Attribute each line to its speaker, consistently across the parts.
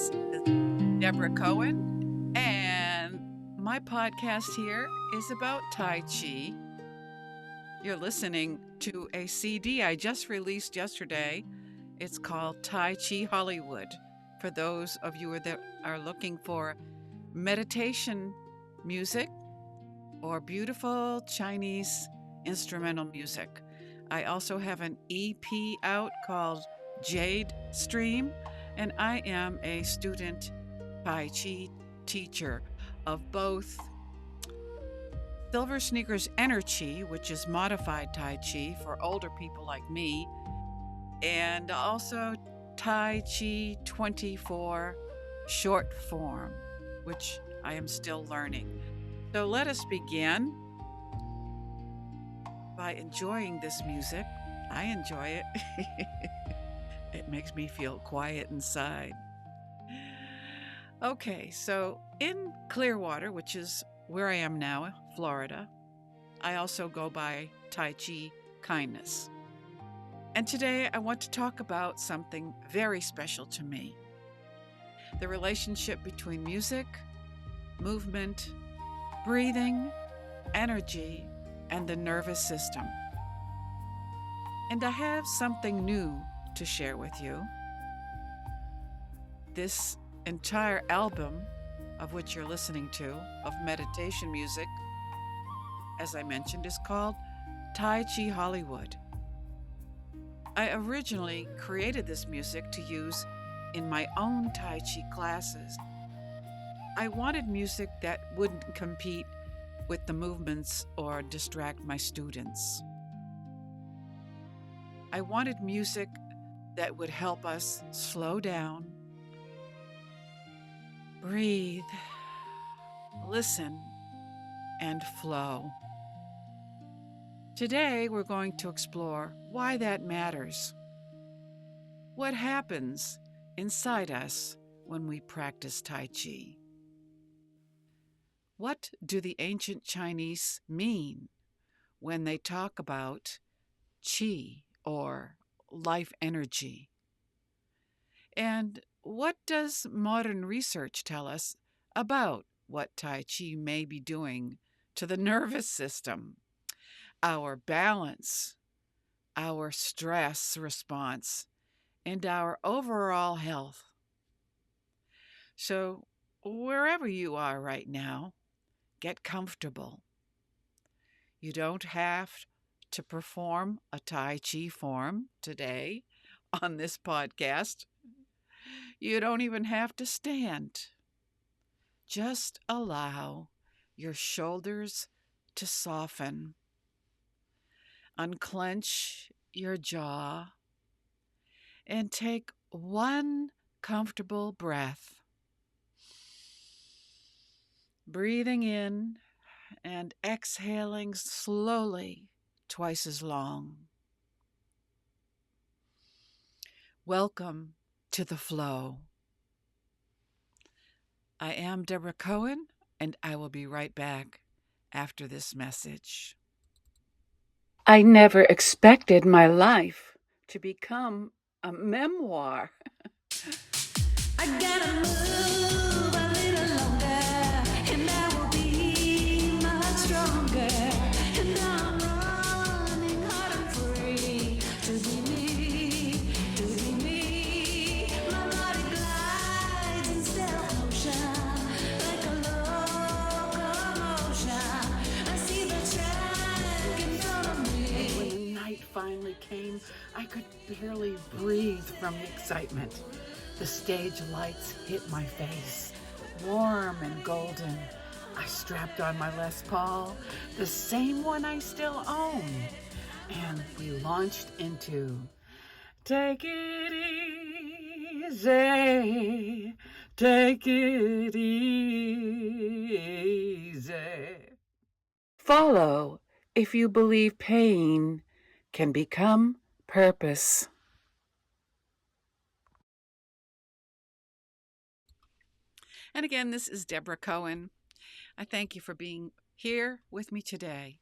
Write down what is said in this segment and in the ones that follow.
Speaker 1: This is Debra Cohen, and my podcast here is about Tai Chi. You're listening to a CD I just released yesterday. It's called Tai Chi Hollywood. For those of you that are looking for meditation music or beautiful Chinese instrumental music. I also have an EP out called Jade Stream, and I am a student Tai Chi teacher of both Silver Sneakers Enerchi, which is modified Tai Chi for older people like me, and also Tai Chi 24 short form, which I am still learning. So let us begin by enjoying this music. I enjoy it. It makes me feel quiet inside. Okay, so in Clearwater, which is where I am now, Florida, I also go by Tai Chi Kindness. And today I want to talk about something very special to me: the relationship between music, movement, breathing, energy, and the nervous system. And I have something new to share with you. This entire album of which you're listening to, of meditation music, as I mentioned, is called Tai Chi Hollywood. I originally created this music to use in my own Tai Chi classes. I wanted music that wouldn't compete with the movements or distract my students. I wanted music that would help us slow down, breathe, listen, and flow. Today, we're going to explore why that matters. What happens inside us when we practice Tai Chi? What do the ancient Chinese mean when they talk about Qi or life energy? And what does modern research tell us about what Tai Chi may be doing to the nervous system, our balance, our stress response, and our overall health? So, wherever you are right now, get comfortable. You don't have to perform a Tai Chi form today on this podcast. You don't even have to stand. Just allow your shoulders to soften. Unclench your jaw and take one comfortable breath. Breathing in and exhaling slowly, twice as long. Welcome to the flow. I am Debra Cohen, and I will be right back after this message. I never expected my life to become a memoir.
Speaker 2: I gotta move a little longer, and I will be much stronger. And I'm running hard and free to be me, to be me. My body glides in stealth motion, like a locomotion. I see the track in front of me.
Speaker 1: When the night finally came, I could barely breathe from the excitement. The stage lights hit my face, warm and golden. I strapped on my Les Paul, the same one I still own, and we launched into Take It Easy, Take It Easy. Follow if you believe pain can become purpose. And again, this is Debra Cohen. I thank you for being here with me today.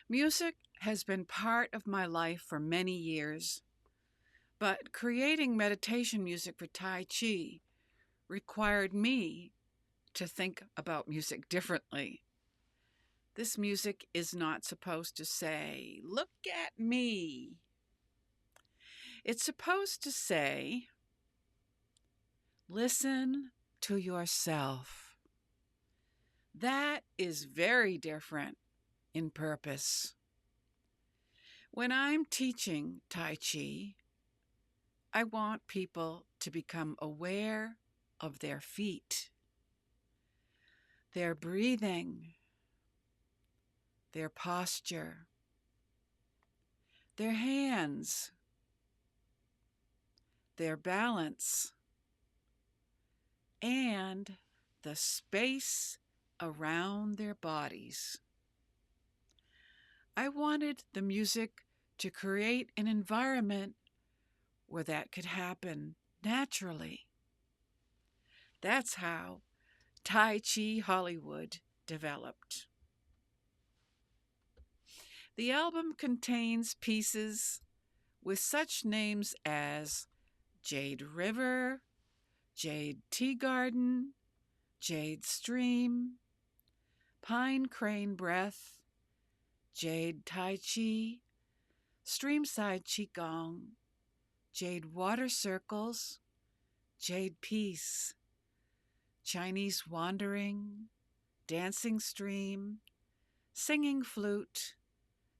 Speaker 1: Music has been part of my life for many years, but creating meditation music for Tai Chi required me to think about music differently. This music is not supposed to say, "Look at me." It's supposed to say, "Listen to yourself." That is very different in purpose. When I'm teaching Tai Chi, I want people to become aware of their feet, their breathing, their posture, their hands, their balance, and the space around their bodies. I wanted the music to create an environment where that could happen naturally. That's how Tai Chi Hollywood developed. The album contains pieces with such names as Jade River, Jade Tea Garden, Jade Stream, Pine Crane Breath, Jade Tai Chi, Streamside Qigong, Jade Water Circles, Jade Peace, Chinese Wandering, Dancing Stream, Singing Flute,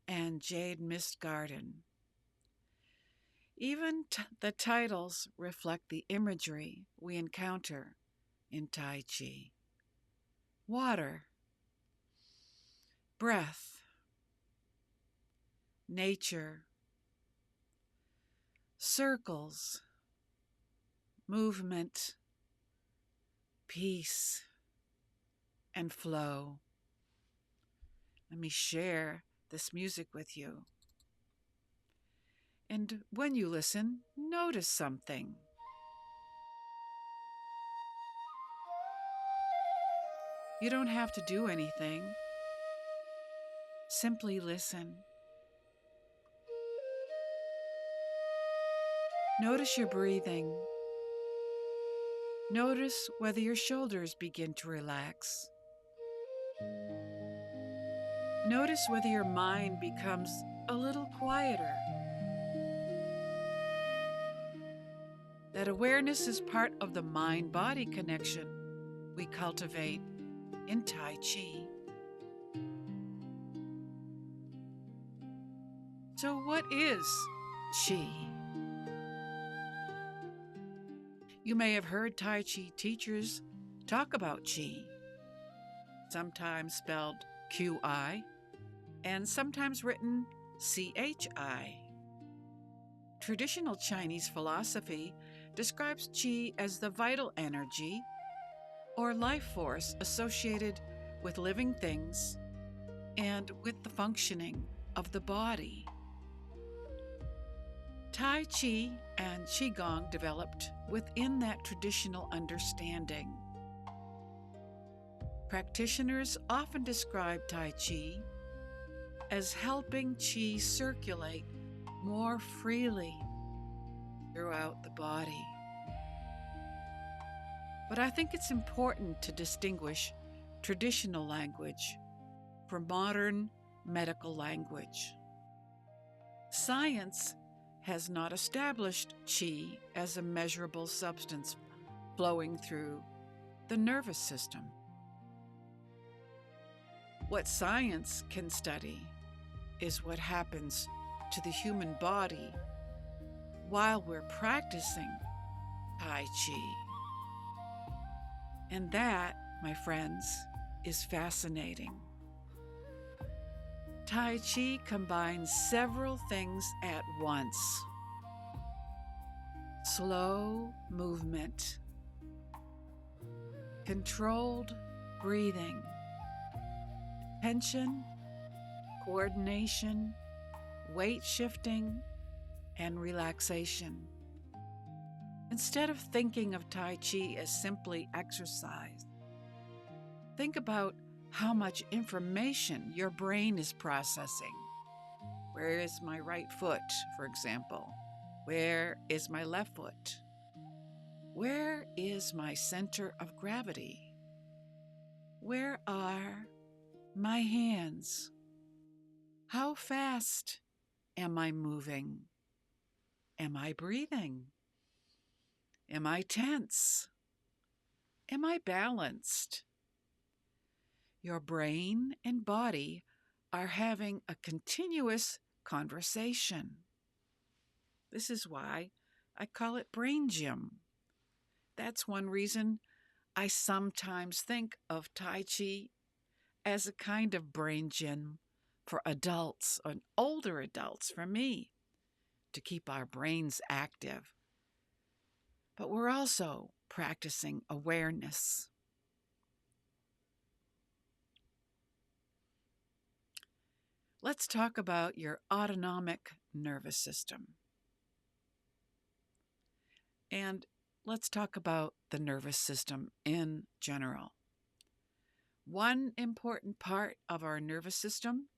Speaker 1: and Jade Mist Garden. Even the titles reflect the imagery we encounter in Tai Chi. Water, breath, nature, circles, movement, peace, and flow. Let me share this music with you. And when you listen, notice something. You don't have to do anything. Simply listen. Notice your breathing. Notice whether your shoulders begin to relax. Notice whether your mind becomes a little quieter. That awareness is part of the mind-body connection we cultivate in Tai Chi. So what is Chi? You may have heard Tai Chi teachers talk about Chi, sometimes spelled Qi and sometimes written Chi. Traditional Chinese philosophy describes Qi as the vital energy or life force associated with living things and with the functioning of the body. Tai Chi and Qigong developed within that traditional understanding. Practitioners often describe Tai Chi as helping Qi circulate more freely throughout the body. But I think it's important to distinguish traditional language from modern medical language. Science has not established Qi as a measurable substance flowing through the nervous system. What science can study is what happens to the human body while we're practicing Tai Chi. And that, my friends, is fascinating. Tai Chi combines several things at once. Slow movement, controlled breathing, tension, coordination, weight shifting, and relaxation. Instead of thinking of Tai Chi as simply exercise, think about how much information your brain is processing. Where is my right foot, for example? Where is my left foot? Where is my center of gravity? Where are my hands? How fast am I moving? Am I breathing? Am I tense? Am I balanced? Your brain and body are having a continuous conversation. This is why I call it brain gym. That's one reason I sometimes think of Tai Chi as a kind of brain gym for adults and older adults, for me, to keep our brains active. But we're also practicing awareness. Let's talk about your autonomic nervous system. And let's talk about the nervous system in general. One important part of our nervous system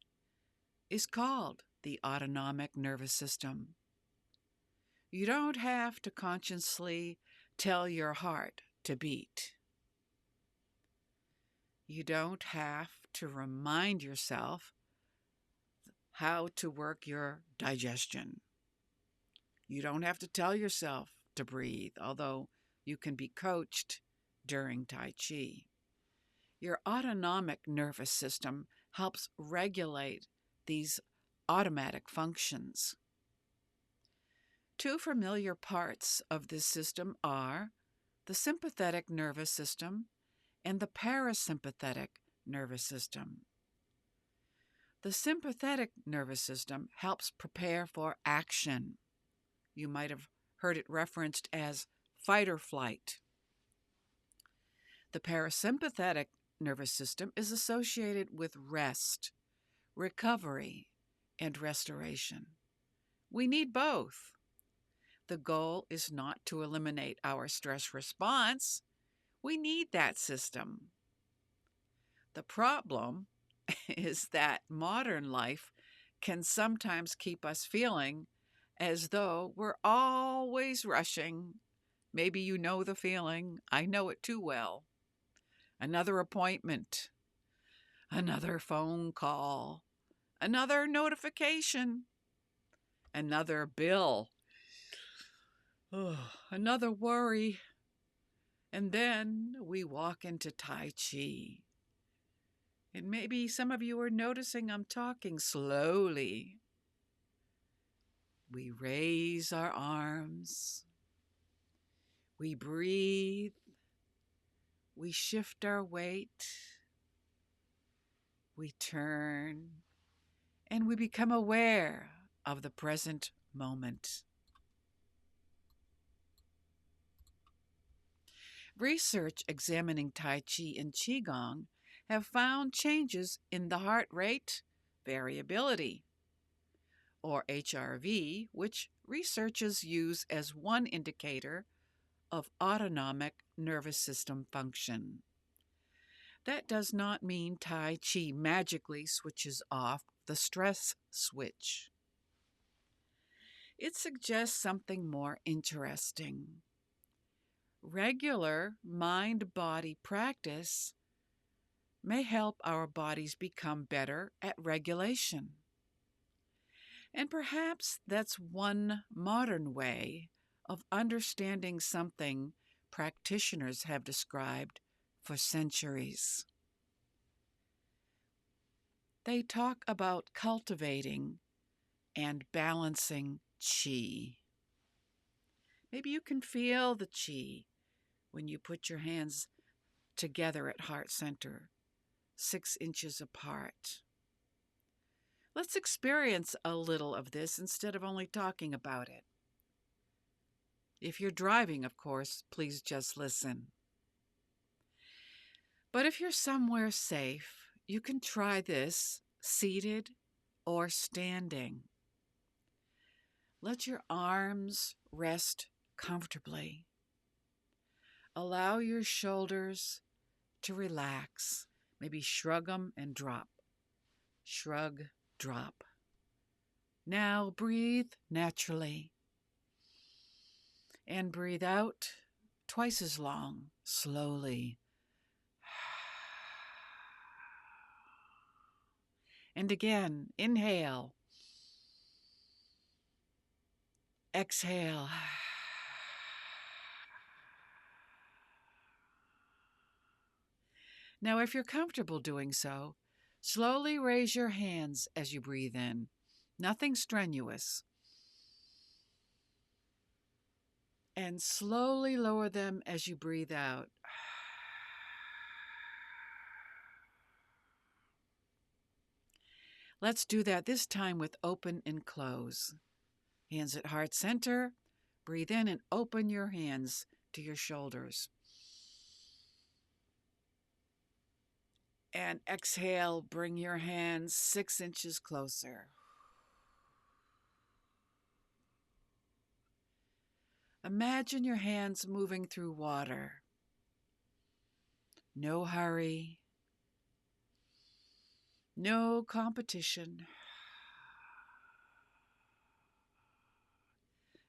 Speaker 1: is called the autonomic nervous system. You don't have to consciously tell your heart to beat. You don't have to remind yourself how to work your digestion. You don't have to tell yourself to breathe, although you can be coached during Tai Chi. Your autonomic nervous system helps regulate these automatic functions. Two familiar parts of this system are the sympathetic nervous system and the parasympathetic nervous system. The sympathetic nervous system helps prepare for action. You might have heard it referenced as fight or flight. The parasympathetic nervous system is associated with rest, recovery, and restoration. We need both. The goal is not to eliminate our stress response. We need that system. The problem is that modern life can sometimes keep us feeling as though we're always rushing. Maybe you know the feeling. I know it too well. Another appointment, another phone call, another notification, another bill, another worry. And then we walk into Tai Chi. And maybe some of you are noticing I'm talking slowly. We raise our arms. We breathe. We shift our weight. We turn. And we become aware of the present moment. Research examining Tai Chi and Qigong have found changes in the heart rate variability, or HRV, which researchers use as one indicator of autonomic nervous system function. That does not mean Tai Chi magically switches off the stress switch. It suggests something more interesting. Regular mind-body practice may help our bodies become better at regulation. And perhaps that's one modern way of understanding something practitioners have described for centuries. They talk about cultivating and balancing qi. Maybe you can feel the qi when you put your hands together at heart center, 6 inches apart. Let's experience a little of this instead of only talking about it. If you're driving, of course, please just listen. But if you're somewhere safe, you can try this seated or standing. Let your arms rest comfortably. Allow your shoulders to relax. Maybe shrug them and drop. Shrug, drop. Now breathe naturally. And breathe out twice as long, slowly. And again, inhale, exhale. Now, if you're comfortable doing so, slowly raise your hands as you breathe in. Nothing strenuous. And slowly lower them as you breathe out. Let's do that this time with open and close. Hands at heart center. Breathe in and open your hands to your shoulders. And exhale, bring your hands 6 inches closer. Imagine your hands moving through water. No hurry. No competition.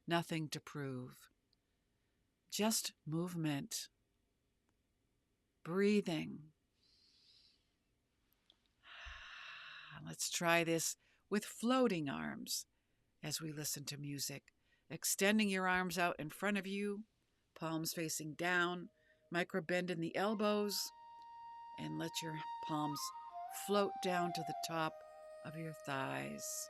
Speaker 1: Nothing to prove. Just movement. Breathing. Let's try this with floating arms as we listen to music. Extending your arms out in front of you, palms facing down, micro bend in the elbows, and let your palms float down to the top of your thighs.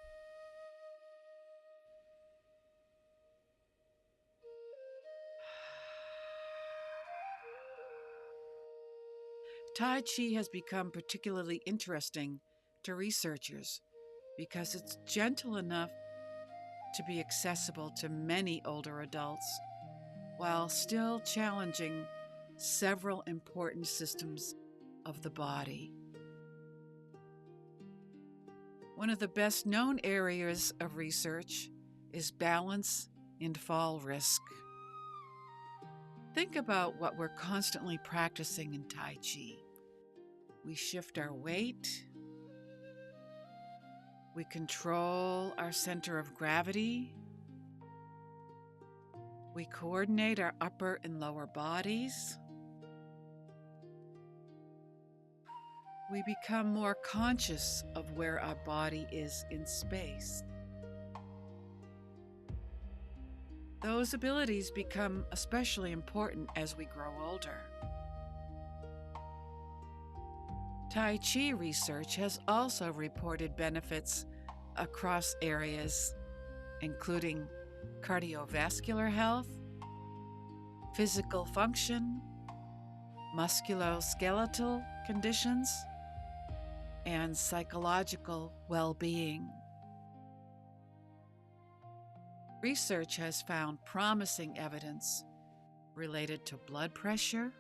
Speaker 1: Tai Chi has become particularly interesting to researchers because it's gentle enough to be accessible to many older adults while still challenging several important systems of the body. One of the best known areas of research is balance and fall risk. Think about what we're constantly practicing in Tai Chi. We shift our weight. We control our center of gravity. We coordinate our upper and lower bodies. We become more conscious of where our body is in space. Those abilities become especially important as we grow older. Tai Chi research has also reported benefits across areas, including cardiovascular health, physical function, musculoskeletal conditions, and psychological well-being. Research has found promising evidence related to blood pressure,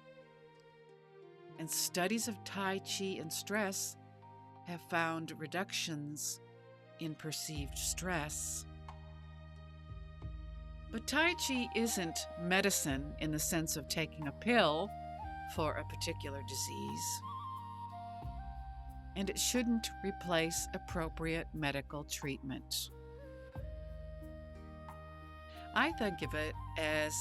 Speaker 1: and studies of Tai Chi and stress have found reductions in perceived stress. But Tai Chi isn't medicine in the sense of taking a pill for a particular disease, and it shouldn't replace appropriate medical treatment. I think of it as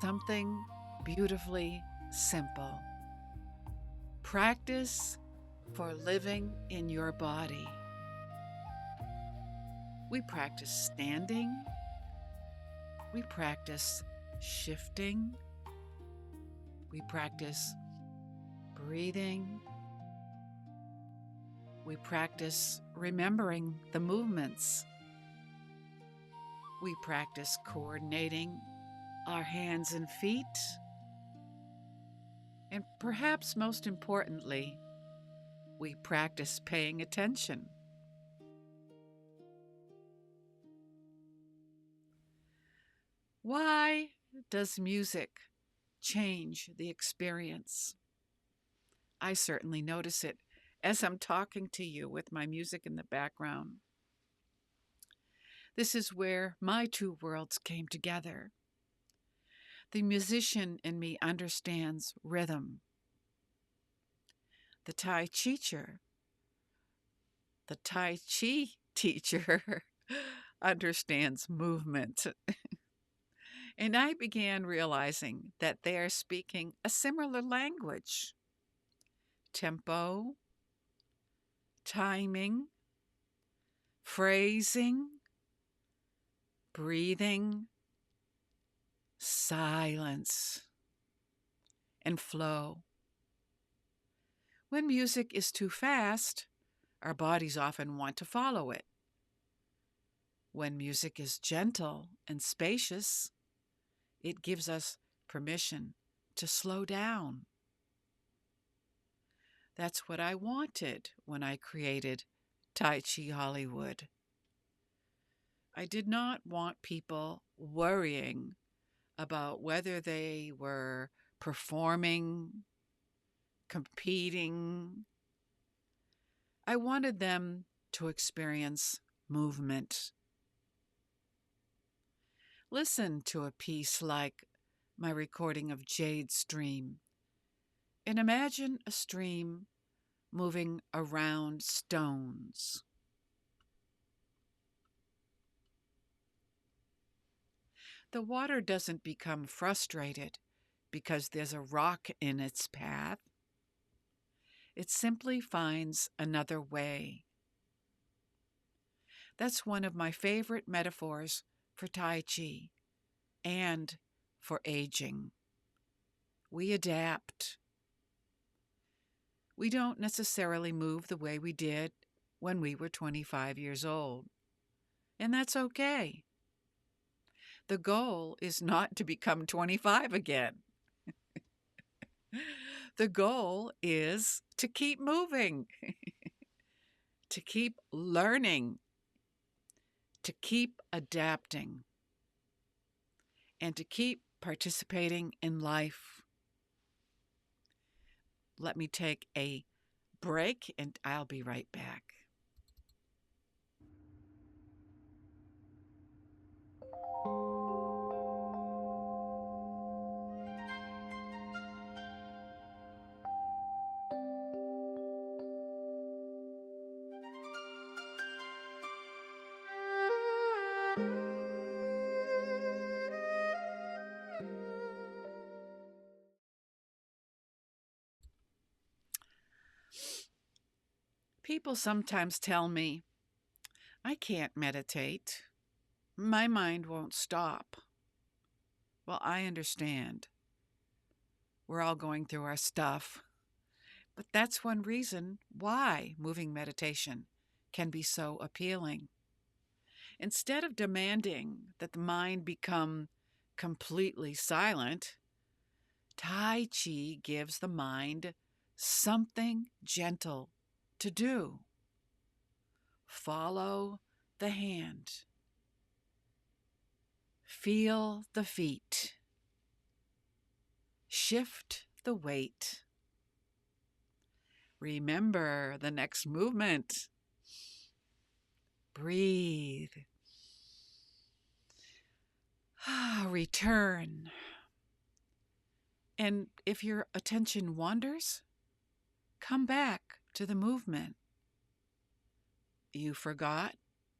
Speaker 1: something beautifully simple. Practice for living in your body. We practice standing. We practice shifting. We practice breathing. We practice remembering the movements. We practice coordinating our hands and feet. And perhaps most importantly, we practice paying attention. Why does music change the experience? I certainly notice it as I'm talking to you with my music in the background. This is where my two worlds came together. The musician in me understands rhythm. The Tai Chi teacher understands movement. And I began realizing that they are speaking a similar language: tempo, timing, phrasing, breathing, silence, and flow. When music is too fast, our bodies often want to follow it. When music is gentle and spacious, it gives us permission to slow down. That's what I wanted when I created Tai Chi Hollywood. I did not want people worrying about whether they were performing, competing. I wanted them to experience movement. Listen to a piece like my recording of Jade's Dream and imagine a stream moving around stones. The water doesn't become frustrated because there's a rock in its path. It simply finds another way. That's one of my favorite metaphors for Tai Chi and for aging. We adapt. We don't necessarily move the way we did when we were 25 years old, and that's okay. The goal is not to become 25 again. The goal is to keep moving, to keep learning, to keep adapting, and to keep participating in life. Let me take a break and I'll be right back. People sometimes tell me, I can't meditate. My mind won't stop. Well, I understand. We're all going through our stuff. But that's one reason why moving meditation can be so appealing. Instead of demanding that the mind become completely silent, Tai Chi gives the mind something gentle to do. Follow the hand. Feel the feet. Shift the weight. Remember the next movement. Breathe. Return. And if your attention wanders, come back to the movement. You forgot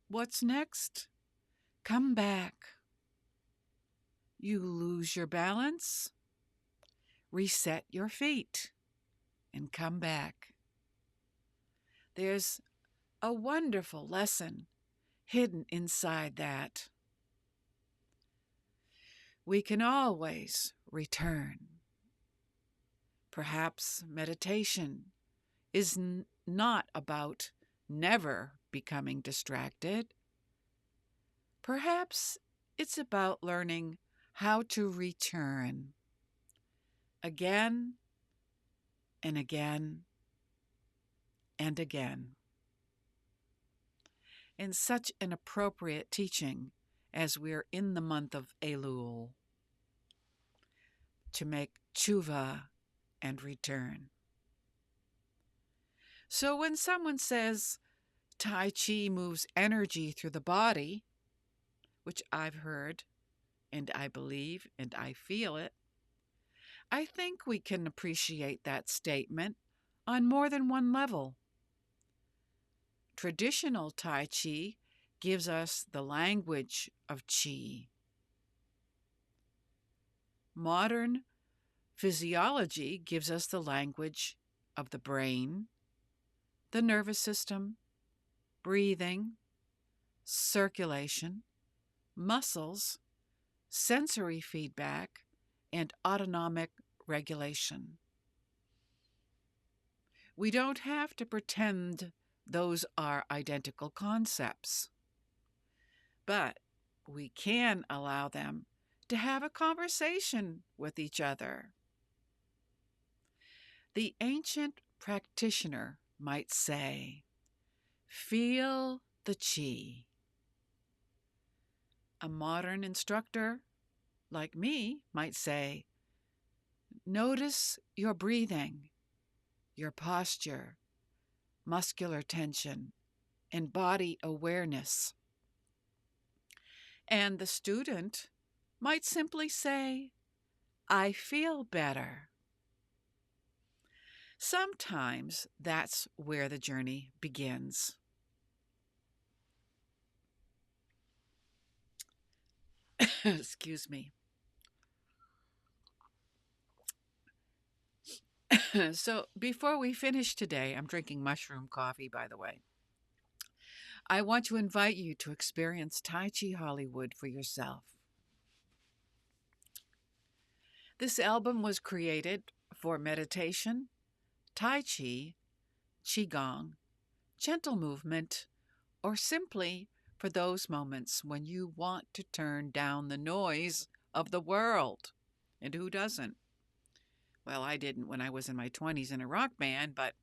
Speaker 1: what's next? Come back. You lose your balance? Reset your feet and come back. There's a wonderful lesson hidden inside that. We can always return. Perhaps meditation is not about never becoming distracted. Perhaps it's about learning how to return again and again and again. In such an appropriate teaching as we're in the month of Elul, to make tshuva and return. So when someone says Tai Chi moves energy through the body, which I've heard and I believe and I feel it, I think we can appreciate that statement on more than one level. Traditional Tai Chi gives us the language of Chi. Modern physiology gives us the language of the brain, the nervous system, breathing, circulation, muscles, sensory feedback, and autonomic regulation. We don't have to pretend those are identical concepts, but we can allow them to have a conversation with each other. The ancient practitioner might say, "Feel the chi." A modern instructor like me might say, "Notice your breathing, your posture, muscular tension, and body awareness." And the student might simply say, "I feel better." Sometimes that's where the journey begins. Excuse me. So before we finish today, I'm drinking mushroom coffee, by the way. I want to invite you to experience Tai Chi Hollywood for yourself. This album was created for meditation, Tai Chi, Qigong, gentle movement, or simply for those moments when you want to turn down the noise of the world. And who doesn't? Well, I didn't when I was in my 20s in a rock band, but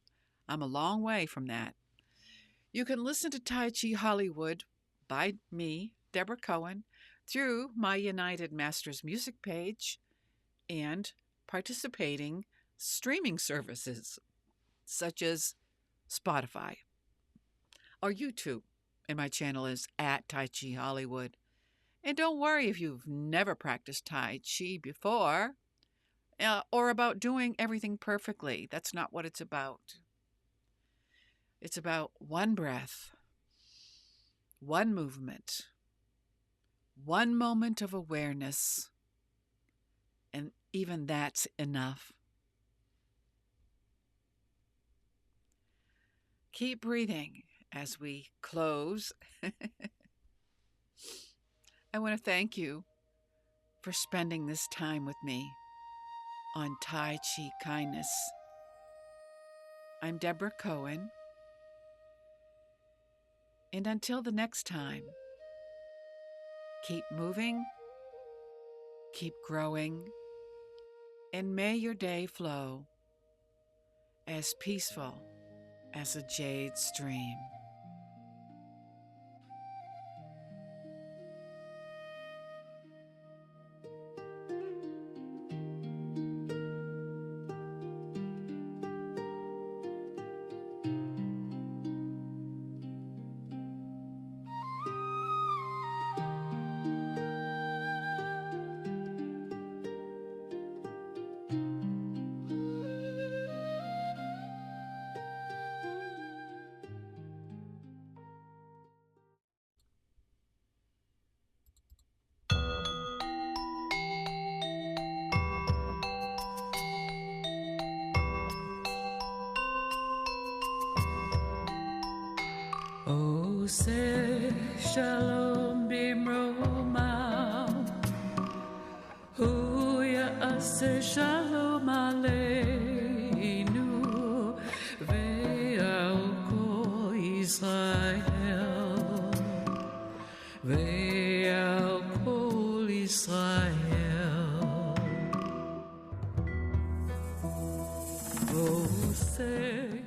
Speaker 1: I'm a long way from that. You can listen to Tai Chi Hollywood by me, Debra Cohen, through my United Masters music page and participating streaming services such as Spotify or YouTube. And my channel is at Tai Chi Hollywood. And don't worry if you've never practiced Tai Chi before or about doing everything perfectly. That's not what it's about. It's about one breath, one movement, one moment of awareness, and even that's enough. Keep breathing as we close. I want to thank you for spending this time with me on Tai Chi Kindness. I'm Debra Cohen, and until the next time, keep moving, keep growing, and may your day flow as peaceful as a jade stream.
Speaker 2: Oh, say shalom bimroma. Oh, ya say shalom aleinu. Ve'al Israel. Ve'al Israel. Oh, say